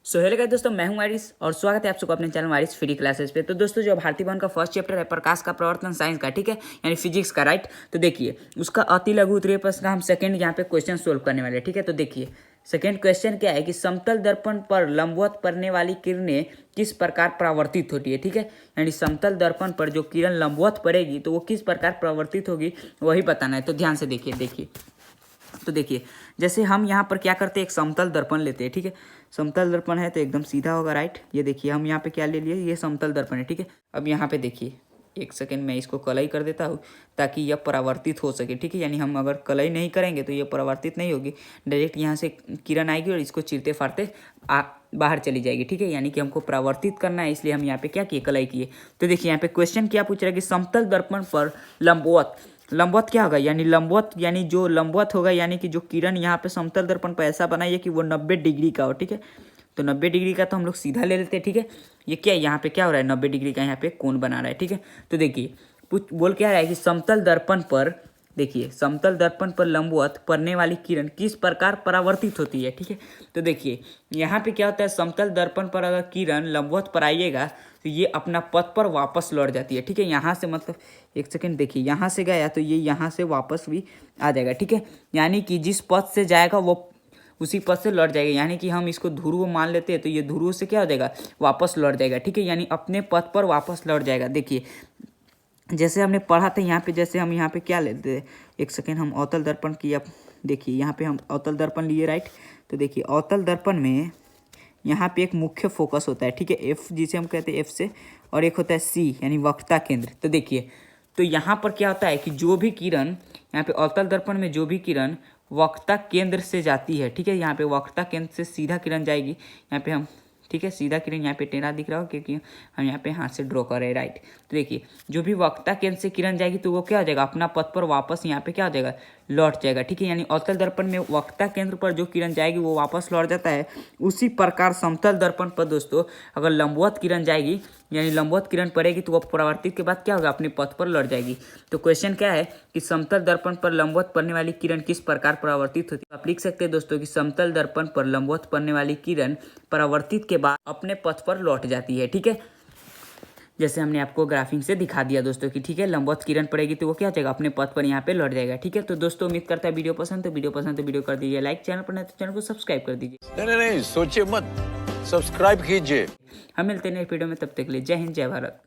Hello guys दोस्तों, मैं हूं आरिस और स्वागत है आप सबको अपने चैनल आरिस फ्री क्लासेस पे। तो दोस्तों जो भारतीय भवन का फर्स्ट चैप्टर है प्रकाश का प्रवर्तन साइंस का, ठीक है, यानी फिजिक्स का, राइट। तो देखिए उसका अति लघु उत्तरीय प्रश्न का हम सेकंड यहाँ पे क्वेश्चन सोल्व करने वाले हैं, ठीक है। तो देखिए सेकंड क्वेश्चन क्या है कि समतल दर्पण पर लंबवत पड़ने वाली किरणें किस प्रकार परावर्तित होती है, ठीक है। यानी समतल दर्पण पर जो किरण लंबवत पड़ेगी तो वो किस प्रकार परावर्तित होगी वही बताना है। तो ध्यान से देखिए। तो देखिए जैसे हम यहाँ पर क्या करते हैं, एक समतल दर्पण लेते हैं, ठीक है। समतल दर्पण है तो एकदम सीधा होगा, राइट। ये देखिए हम यहाँ पे क्या ले लिए, ये समतल दर्पण है, ठीक है। अब यहाँ पे देखिए एक सेकेंड मैं इसको कलई कर देता हूँ ताकि यह परावर्तित हो सके, ठीक है। यानी हम अगर कलई नहीं करेंगे तो ये परावर्तित नहीं होगी, डायरेक्ट यहाँ से किरण आएगी और इसको चीरते फाड़ते बाहर चली जाएगी, ठीक है। यानी कि हमको परावर्तित करना है, इसलिए हम यहाँ पे क्या किए, कलई किए। तो देखिए यहाँ पे क्वेश्चन क्या पूछ रहा है कि समतल दर्पण पर लंबवत क्या होगा, यानी लंबवत यानी जो लंबवत होगा यानी कि जो किरण यहाँ पे समतल दर्पण पर ऐसा बनाइए कि वो 90 डिग्री का हो, ठीक है। तो 90 डिग्री का तो हम लोग सीधा ले लेते हैं, ठीक है। ये क्या है, यहाँ पे क्या हो रहा है, 90 डिग्री का यहाँ पे कोण बना रहा है, ठीक है। तो देखिए बोल क्या रहा है कि समतल दर्पण पर, देखिए समतल दर्पण पर लंबवत पड़ने वाली किरण किस प्रकार परावर्तित होती है, ठीक है। तो देखिए यहाँ पे क्या होता है, समतल दर्पण पर अगर किरण लंबवत पर आइएगा तो ये अपना पथ पर वापस लौट जाती है, ठीक है। यहाँ से मतलब एक सेकेंड देखिए, यहाँ से गया तो ये यहाँ से वापस भी आ जाएगा, ठीक है। यानी कि जिस पथ से जाएगा वो उसी पथ से लौट जाएगा। यानी कि हम इसको ध्रुव मान लेते हैं तो ये ध्रुव से क्या हो जाएगा, वापस लौट जाएगा, ठीक है। यानी अपने पथ पर वापस लौट जाएगा। देखिए जैसे हमने पढ़ा था यहाँ पे, जैसे हम यहाँ पे क्या लेते हैं, एक सेकेंड हम अवतल दर्पण की, अब देखिए यहाँ पे हम अवतल दर्पण लिए, राइट। तो देखिए अवतल दर्पण में यहाँ पे एक मुख्य फोकस होता है, ठीक है, एफ जिसे हम कहते हैं एफ से, और एक होता है सी यानी वक्रता केंद्र। तो देखिए तो यहाँ पर क्या होता है कि जो भी किरण यहाँ पे अवतल दर्पण में जो भी किरण वक्रता केंद्र से जाती है, ठीक है, यहाँ पे वक्रता केंद्र से सीधा किरण जाएगी, यहाँ पे हम, ठीक है, सीधा किरण यहाँ पे टेढ़ा दिख रहा हो क्योंकि हम यहाँ पे हाथ से ड्रॉ कर रहे हैं, राइट। तो देखिए जो भी वक्रता केंद्र से किरण जाएगी तो वो क्या हो जाएगा, अपना पथ पर वापस यहाँ पे क्या हो जाएगा, लौट जाएगा, ठीक है। यानी अवतल दर्पण में वक्रता केंद्र पर जो किरण जाएगी वो वापस लौट जाता है। उसी प्रकार समतल दर्पण पर दोस्तों अगर लंबवत किरण जाएगी यानी लंबवत किरण पड़ेगी तो वह परावर्तित के बाद क्या होगा, अपने पथ पर लौट जाएगी। तो क्वेश्चन क्या है कि समतल दर्पण पर लंबवत पड़ने वाली किरण किस प्रकार परावर्तित होती है। आप लिख सकते हैं दोस्तों कि समतल दर्पण पर लंबवत पड़ने वाली किरण परावर्तित के बाद अपने पथ पर लौट जाती है, ठीक है। जैसे हमने आपको ग्राफिंग से दिखा दिया दोस्तों कि ठीक है, लंबवत किरण पड़ेगी तो वो क्या हो जाएगा, अपने पथ पर यहाँ पे लौट जाएगा, ठीक है। तो दोस्तों उम्मीद करता है वीडियो पसंद तो वीडियो कर दीजिए लाइक, चैनल पर नहीं तो चैनल को सब्सक्राइब कर दीजिए। नहीं सोचिए मत, सब्सक्राइब कीजिए। हम मिलते हैं नेक्स्ट वीडियो में, तब तक के लिए जय हिंद जय भारत।